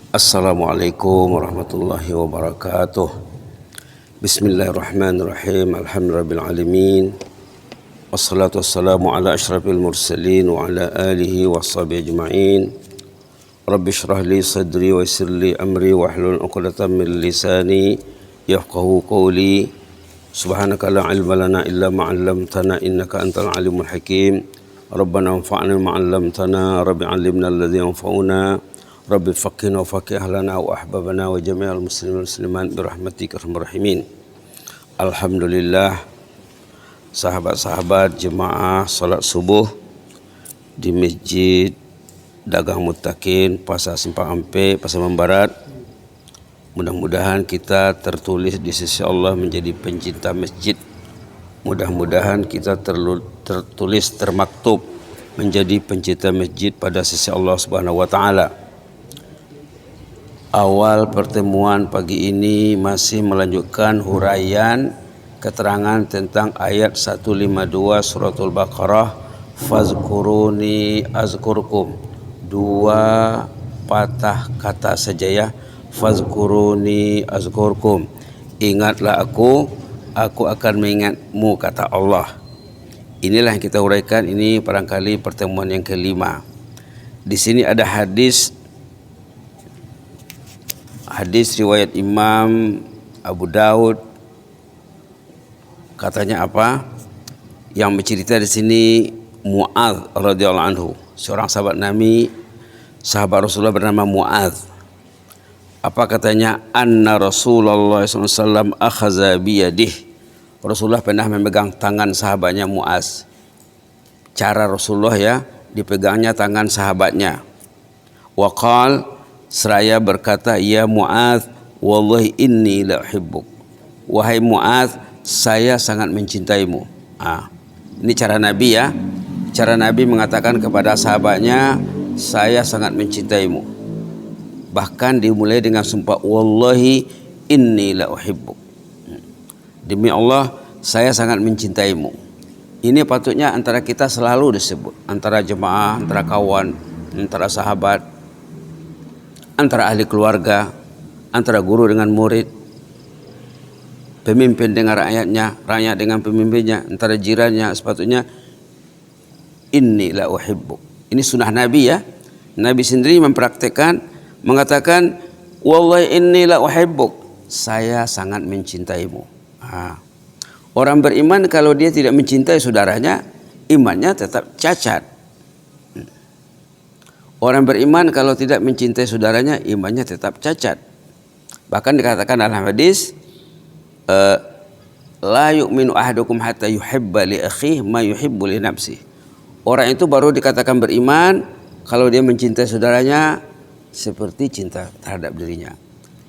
Assalamualaikum warahmatullahi wabarakatuh. Bismillahirrahmanirrahim. Alhamdulillahirabbil alamin. Wassalatu wassalamu ala asyrafil mursalin wa ala alihi washabihi ajma'in. Rabbi shrah li sadri wa yassir li amri wahlul 'uqdatam min lisani yafqahu qawli. Subhanaka la ilma lana illa ma 'allamtana innaka antal alimul hakim. Rabbana anfa'na ma 'allamtana, rabbi 'allimna alladhi yanfa'una. Rabbi faqihna wa faqih ahlana wa ahbabana wa jami'al muslimin wal muslimat birahmatika arhamar rahimin. Alhamdulillah, sahabat-sahabat jemaah salat subuh di Masjid Dagang Muttaqin Pasar Simpang Ampe, Pasaman Barat. Mudah-mudahan kita tertulis di sisi Allah menjadi pencinta masjid. Mudah-mudahan kita tertulis termaktub menjadi pencinta masjid pada sisi Allah Subhanahu wa taala. Awal pertemuan pagi ini masih melanjutkan huraian keterangan tentang ayat 152 suratul Baqarah, fazkuruni azkurkum. Dua patah kata saja ya, fazkuruni azkurkum. Ingatlah aku akan mengingatmu, kata Allah. Inilah yang kita huraikan, ini barangkali pertemuan yang kelima. Di sini ada hadis riwayat Imam Abu Daud. Katanya apa? Yang bercerita di sini Mu'adz radhiyallahu anhu, seorang sahabat Nabi, sahabat Rasulullah bernama Mu'adz. Apa katanya? Anna Rasulullah SAW akhadha biyadih. Rasulullah pernah memegang tangan sahabatnya Mu'adz. Cara Rasulullah ya, dipegangnya tangan sahabatnya. Wa qala, seraya berkata, ya Mu'adz, wallahi inni la uhibbuk. Wahai Mu'adz, saya sangat mencintaimu. Ini cara Nabi ya. Cara Nabi mengatakan kepada sahabatnya, saya sangat mencintaimu. Bahkan dimulai dengan sumpah, wallahi inni la uhibbuk. Demi Allah, saya sangat mencintaimu. Ini patutnya antara kita selalu disebut, antara jemaah, antara kawan, antara sahabat, antara ahli keluarga, antara guru dengan murid, pemimpin dengan rakyatnya, rakyat dengan pemimpinnya, antara jirannya. Sepatutnya inni la uhibbuk. Ini sunnah Nabi ya. Nabi sendiri mempraktekkan, mengatakan wallahi inni la uhibbuk, saya sangat mencintaimu. Orang beriman kalau dia tidak mencintai saudaranya, imannya tetap cacat. Orang beriman kalau tidak mencintai saudaranya, imannya tetap cacat. Bahkan dikatakan dalam hadis, la yu'minu ahadukum hatta yuhibba li akhihi ma yuhibbu li nafsihi. Orang itu baru dikatakan beriman kalau dia mencintai saudaranya seperti cinta terhadap dirinya.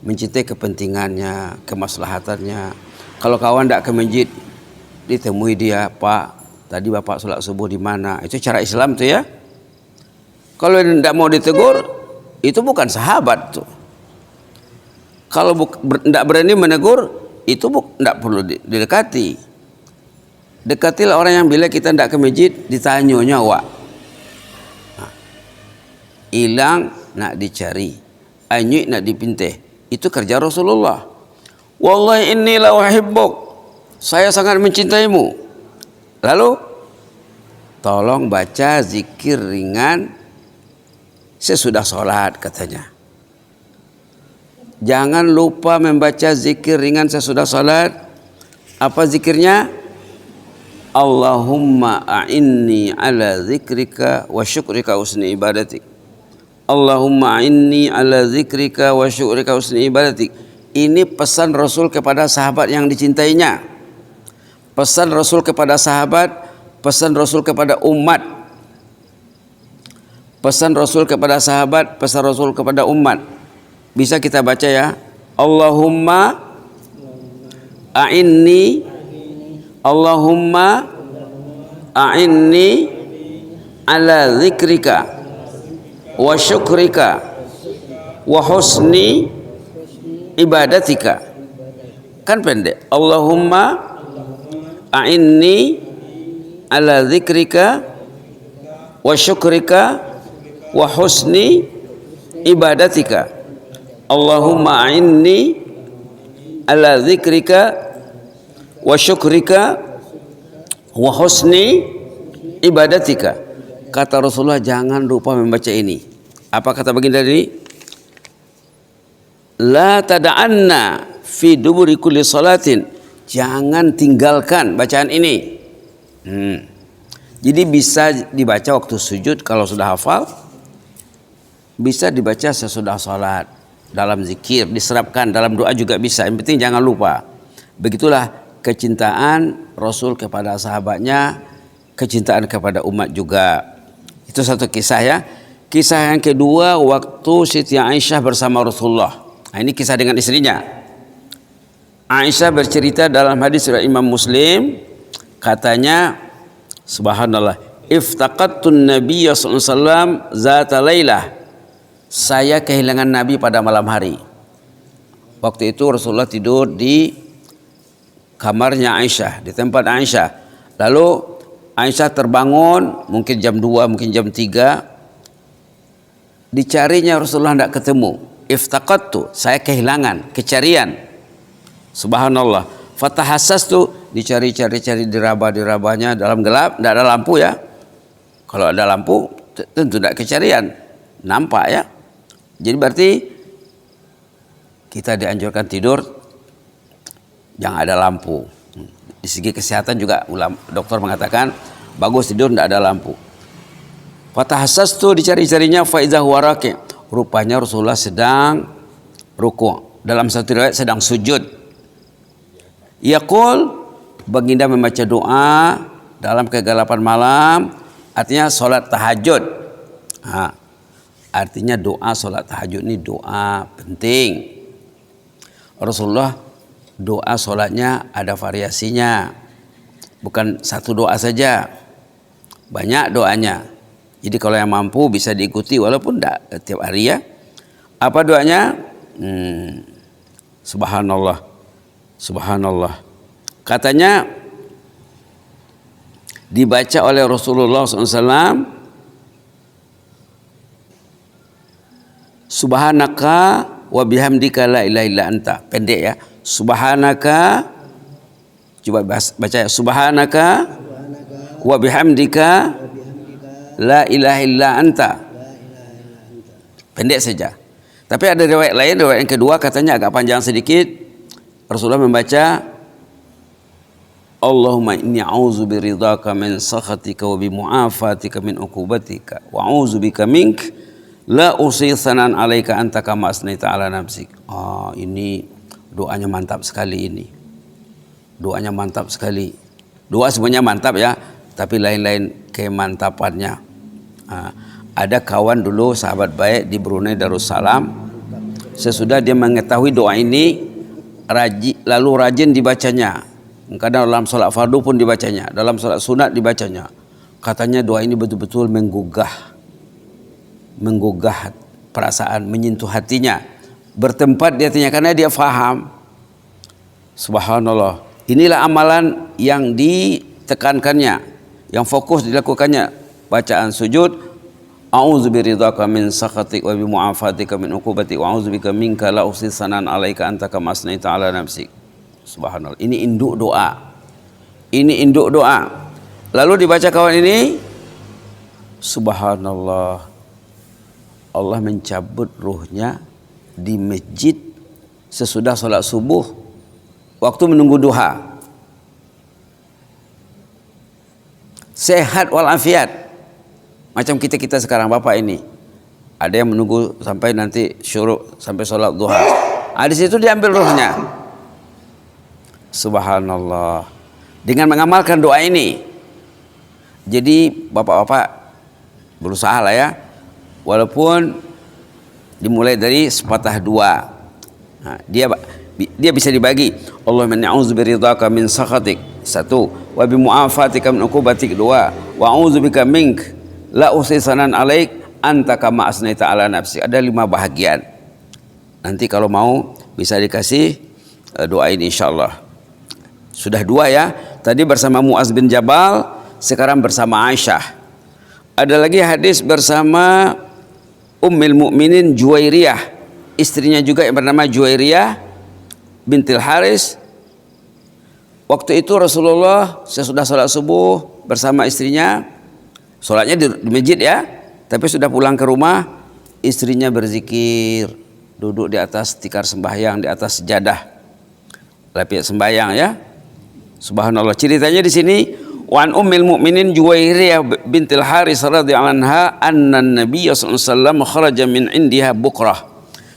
Mencintai kepentingannya, kemaslahatannya. Kalau kawan tidak ke masjid, ditemui dia, Pak, tadi Bapak sholat subuh di mana? Itu cara Islam tuh ya. Kalau tidak mau ditegur, itu bukan sahabat tuh. Kalau tidak berani menegur, itu tidak perlu didekati. Dekatilah orang yang bila kita tidak ke masjid, ditanyanya wak. Hilang nak dicari, anyuik nak dipinteh. Itu kerja Rasulullah. Wallahi inni la uhibbuk, saya sangat mencintaimu. Lalu tolong baca zikir ringan sesudah sholat, katanya. Jangan lupa membaca zikir ringan sesudah sholat. Apa zikirnya? Allahumma a'inni ala zikrika wa syukrika husni ibadatik. Allahumma a'inni ala zikrika wa syukrika husni ibadatik. Ini pesan Rasul kepada sahabat yang dicintainya. Pesan Rasul kepada sahabat, pesan Rasul kepada umat. Pesan Rasul kepada sahabat, pesan Rasul kepada umat. Bisa kita baca ya. Allahumma a'inni, Allahumma a'inni ala zikrika wa syukrika wa husni ibadatika. Kan pendek. Allahumma a'inni ala zikrika wa syukrika wa husni ibadatika. Allahumma a'inni ala dzikrika wa syukrika wa husni ibadatika. Kata Rasulullah, jangan lupa membaca ini. Apa kata baginda ini? La tada'anna fi duburi kulli salatin. Jangan tinggalkan bacaan ini. Jadi bisa dibaca waktu sujud kalau sudah hafal, bisa dibaca sesudah salat, dalam zikir, diserapkan dalam doa juga bisa. Yang penting jangan lupa. Begitulah kecintaan Rasul kepada sahabatnya, kecintaan kepada umat juga. Itu satu kisah ya. Kisah yang kedua, waktu Siti Aisyah bersama Rasulullah. Nah, ini kisah dengan istrinya. Aisyah bercerita dalam hadis riwayat Imam Muslim, katanya, subhanallah, iftaqattun nabiyya sallallahu alaihi wasallam zata lailah. Saya kehilangan Nabi pada malam hari. Waktu itu Rasulullah tidur di kamarnya Aisyah, di tempat Aisyah. Lalu Aisyah terbangun, mungkin jam 2, mungkin jam 3. Dicarinya Rasulullah tidak ketemu. Iftaqattu, saya kehilangan, kecarian. Subhanallah. Fatahassastu, dicari-cari diraba-dirabanya dalam gelap, tidak ada lampu ya. Kalau ada lampu tentu tidak kecarian, nampak ya. Jadi berarti kita dianjurkan tidur jangan ada lampu. Di segi kesehatan juga dokter mengatakan bagus tidur tidak ada lampu. Fatahassastu, dicari-carinya, faizah waraki. Rupanya Rasulullah sedang ruku', dalam satu riwayat sedang sujud. Yaqul, baginda membaca doa dalam kegelapan malam, artinya solat tahajud. Artinya doa solat tahajud ini doa penting. Rasulullah doa solatnya ada variasinya, bukan satu doa saja, banyak doanya. Jadi kalau yang mampu bisa diikuti walaupun tidak tiap hari ya. Apa doanya? Subhanallah. Subhanallah. Katanya dibaca oleh Rasulullah SAW, Subhanaka wa bihamdika la ilaha illa anta. Pendek ya. Subhanaka, coba baca ya. Subhanaka wa bihamdika la ilaha illa anta. Pendek saja. Tapi ada riwayat lain, riwayat yang kedua katanya agak panjang sedikit. Rasulullah membaca, Allahumma inni a'udzu biridhaka min sakhatika wa bimu'afatika min uqubatika wa a'udzu bika mink la usi sanan 'alaika anta kama asnaita 'ala nafsik. Ini doanya mantap sekali ini. Doanya mantap sekali. Doa semuanya mantap ya, tapi lain-lain kemantapannya. Ada kawan dulu sahabat baik di Brunei Darussalam. Sesudah dia mengetahui doa ini, lalu rajin dibacanya. Kadang dalam sholat fardu pun dibacanya, dalam sholat sunat dibacanya. Katanya doa ini betul-betul menggugah perasaan, menyentuh hatinya, bertempat di hatinya karena dia faham. Subhanallah. Inilah amalan yang ditekankannya, yang fokus dilakukannya. Bacaan sujud, a'udzu biridhaka min sakhatik wa bimu'afatika min uqubatik wa a'udzu bika minka la uhsi sanan 'alaika anta kama asnaita 'ala nafsik. Subhanallah. Ini induk doa. Ini induk doa. Lalu dibaca kawan ini, subhanallah. Allah mencabut ruhnya di masjid sesudah sholat subuh waktu menunggu duha. Sehat walafiat. Macam kita sekarang Bapak ini. Ada yang menunggu sampai nanti syuruk, sampai sholat duha. Di situ diambil ruhnya. Subhanallah. Dengan mengamalkan doa ini, jadi bapak-bapak berusaha lah ya, walaupun dimulai dari sepatah dua. Dia bisa dibagi. Allahumma inni a'udzu biridhaka min sakhatik, satu, wa bi mu'afatika min uqubatik, dua, wa a'udzu bika mink la uhsi sanan 'alaik anta kama asnaita 'ala nafsi. Ada 5 bahagian. Nanti kalau mau bisa dikasih doa ini insyaallah. Sudah 2 ya. Tadi bersama Mu'az bin Jabal, sekarang bersama Aisyah. Ada lagi hadis bersama Ummul Mukminin Juwairiyah istrinya juga yang bernama Juwairiyah bintil Haris. Waktu itu Rasulullah sesudah sholat subuh bersama istrinya, sholatnya di masjid ya, tapi sudah pulang ke rumah, istrinya berzikir, duduk di atas tikar sembahyang, di atas sejadah, lapis sembahyang ya. Subhanallah. Ceritanya di sini, wan ummil mukminin Juwairiyah bintil Haris radhiyallahu anha anna Nabiy sallallahu alaihi wasallam kharaja min indiha bukrah.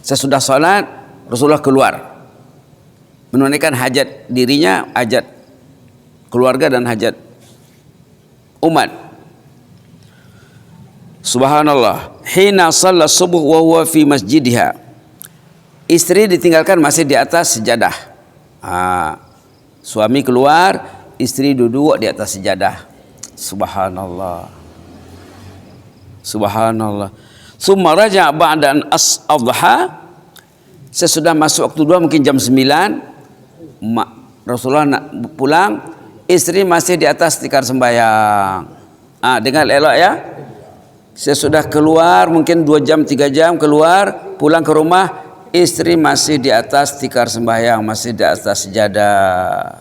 Sesudah salat Rasulullah keluar menunaikan hajat dirinya, hajat keluarga dan hajat umat. Subhanallah. Hina shalla subuh wa huwa fi masjidiha. Istri ditinggalkan masih di atas sejadah. Suami keluar, istri duduk di atas sejadah. Subhanallah. Subhanallah. Summa raja' ba'da an as-adha. Sesudah masuk waktu dua, mungkin jam 9, Rasulullah nak pulang, istri masih di atas tikar sembahyang. Dengar elok ya. Sesudah keluar mungkin 2 jam 3 jam keluar, pulang ke rumah, istri masih di atas tikar sembahyang, masih di atas sejadah.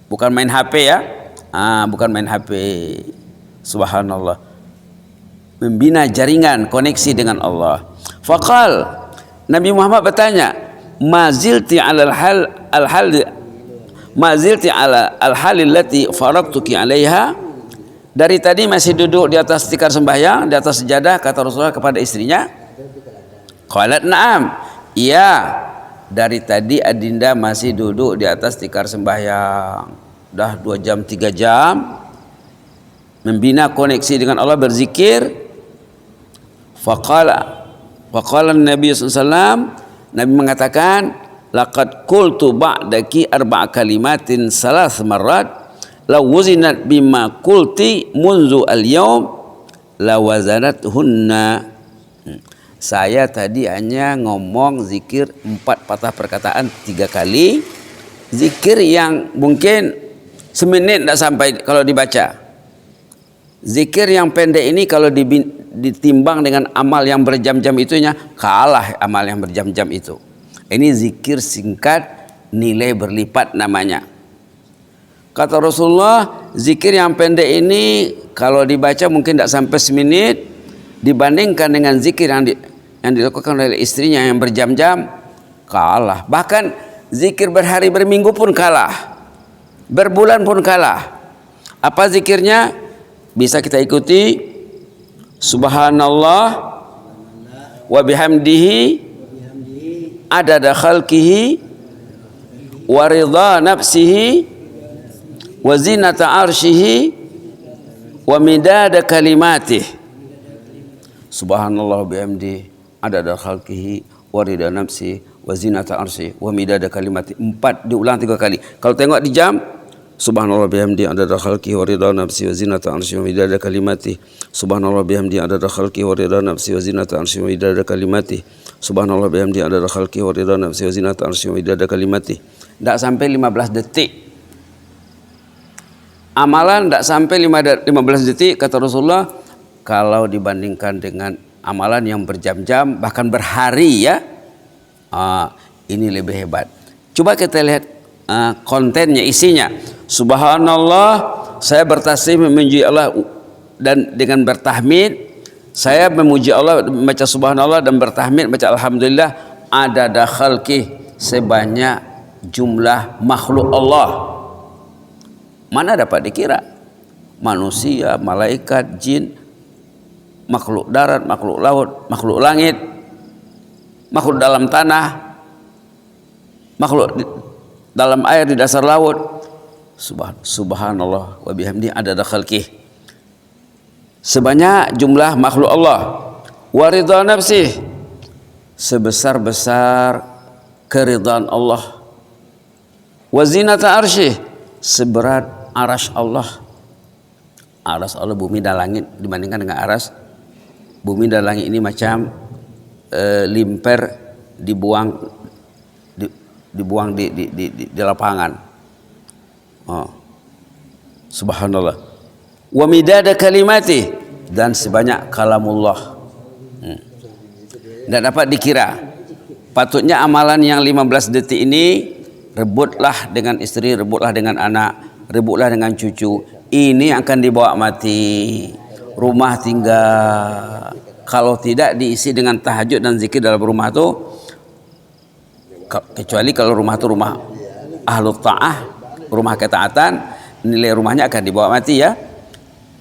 Bukan main HP ya. Bukan main HP. Subhanallah. Membina jaringan koneksi dengan Allah. Faqal, Nabi Muhammad bertanya, mazilti ala al-hal allati faraqtuki 'alaiha. Dari tadi masih duduk di atas tikar sembahyang, di atas sejadah, kata Rasulullah kepada istrinya. Qalat na'am. Iya, dari tadi adinda masih duduk di atas tikar sembahyang. Dah 2 jam 3 jam membina koneksi dengan Allah, berzikir. Faqala Nabi SAW, Nabi mengatakan, laqad qultu ba'daki 4 kalimatin 3 marrat law wuzinat bima qulti munzu al-yawm la wazanathunna. Saya tadi hanya ngomong zikir 4 patah perkataan 3 kali, zikir yang mungkin semenit tidak sampai kalau dibaca. Zikir yang pendek ini kalau ditimbang dengan amal yang berjam-jam itunya, kalah amal yang berjam-jam itu. Ini zikir singkat, nilai berlipat namanya. Kata Rasulullah, zikir yang pendek ini kalau dibaca mungkin tidak sampai semenit, dibandingkan dengan zikir yang dilakukan oleh istrinya yang berjam-jam, kalah. Bahkan zikir berhari berminggu pun kalah, berbulan pun kalah. Apa zikirnya? Bisa kita ikuti. Subhanallah wa bihamdihi adada khalqihi wa ridha nafsihi wa zinata arshihi wa midada kalimatih. Subhanallah wa bihamdihi adada khalqihi wa ridha nafsihi wa zinata arshihi wa midada kalimatih. 4 diulang 3 kali. Kalau tengok di jam, Subhanallah bihamdi adada khalqihi wa ridha nafsi wa zinata arsy wa midada kalimati. Subhanallah bihamdi adada khalqihi wa ridha nafsi wa zinata arsy wa midada kalimati. Subhanallah bihamdi adada khalqihi wa ridha nafsi wa zinata arsy wa midada kalimati. Tidak sampai 15 detik. Amalan tidak sampai 15 detik, kata Rasulullah. Kalau dibandingkan dengan amalan yang berjam-jam bahkan berhari ya, ini lebih hebat. Coba kita lihat kontennya, isinya. Subhanallah, saya bertasbih memuji Allah dan dengan bertahmid, saya memuji Allah, baca subhanallah dan bertahmid, baca alhamdulillah, adada khalqih, sebanyak jumlah makhluk Allah. Mana dapat dikira? Manusia, malaikat, jin, makhluk darat, makhluk laut, makhluk langit, makhluk dalam tanah, makhluk dalam air, di dasar laut. Subhanallah wa bihamdi adada khalqih, sebanyak jumlah makhluk Allah. Wa ridha nafsih, sebesar-besar keridhaan Allah. Wa zinata arsyih, seberat arasy Allah. Arasy Allah, bumi dan langit, dibandingkan dengan arasy bumi dan langit ini macam limper dibuang di lapangan. Subhanallah. Wa midada kalimati, dan sebanyak kalamullah. Tidak dapat dikira. Patutnya amalan yang 15 detik ini, rebutlah dengan istri, rebutlah dengan anak, rebutlah dengan cucu. Ini akan dibawa mati. Rumah tinggal. Kalau tidak diisi dengan tahajud dan zikir dalam rumah itu, kecuali kalau rumah itu rumah ahlu ta'ah, rumah ketaatan, nilai rumahnya akan dibawa mati ya.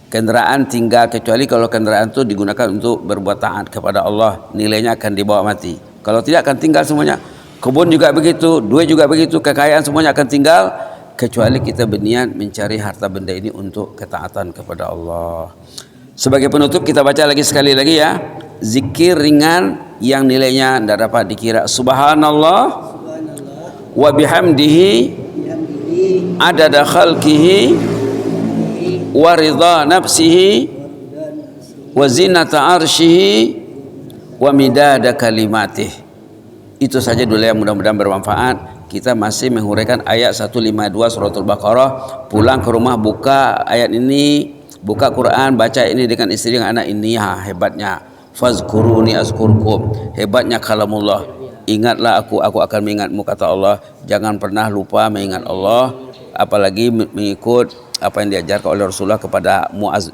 Kendaraan tinggal, kecuali kalau kendaraan itu digunakan untuk berbuat taat kepada Allah, nilainya akan dibawa mati. Kalau tidak akan tinggal semuanya. Kebun juga begitu, duit juga begitu, kekayaan semuanya akan tinggal, kecuali kita berniat mencari harta benda ini untuk ketaatan kepada Allah. Sebagai penutup kita baca lagi sekali lagi ya, zikir ringan yang nilainya tidak dapat dikira. Subhanallah wa bihamdihi adada khalqihi wa ridha nafsihi wa zinata arsyihi wa midada kalimatih. Itu saja dulu yang mudah-mudahan bermanfaat. Kita masih menghuraikan ayat 152 suratul Baqarah. Pulang ke rumah buka ayat ini, buka Quran, baca ini dengan istri dan anak. Ini hebatnya. Fazkuruni azkurkum. Hebatnya kalamullah. Ingatlah aku akan mengingatmu, kata Allah. Jangan pernah lupa mengingat Allah, apalagi mengikut apa yang diajarkan oleh Rasulullah kepada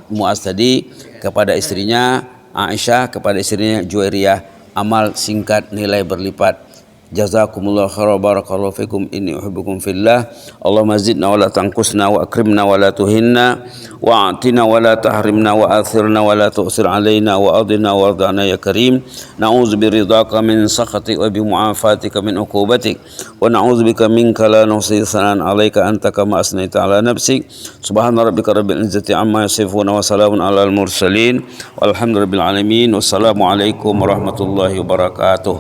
Muaz tadi, kepada istrinya Aisyah, kepada istrinya Juwairiyah. Amal singkat, nilai berlipat. Jazakumullah khairan, barakallahu fikum, inni uhibbukum fillah. Allahumma zidna wa la tanqusna wa akrimna wa la tuhinna wa atina wa la tahrimna wa athirna wa la tu'sir alaina wa adina wa ardana ya karim. Na'udzu biridhaka min sakhatik wa bi mu'afatika min uqubatik wa na'udzu bika minka la nuhsi thanan 'alaika anta kama asnaita 'ala nafsik. Subhana rabbika rabbil izzati amma yasifun wa salamun 'alal mursalin walhamdulillahi rabbil alamin. Wassalamu alaikum warahmatullahi wabarakatuh.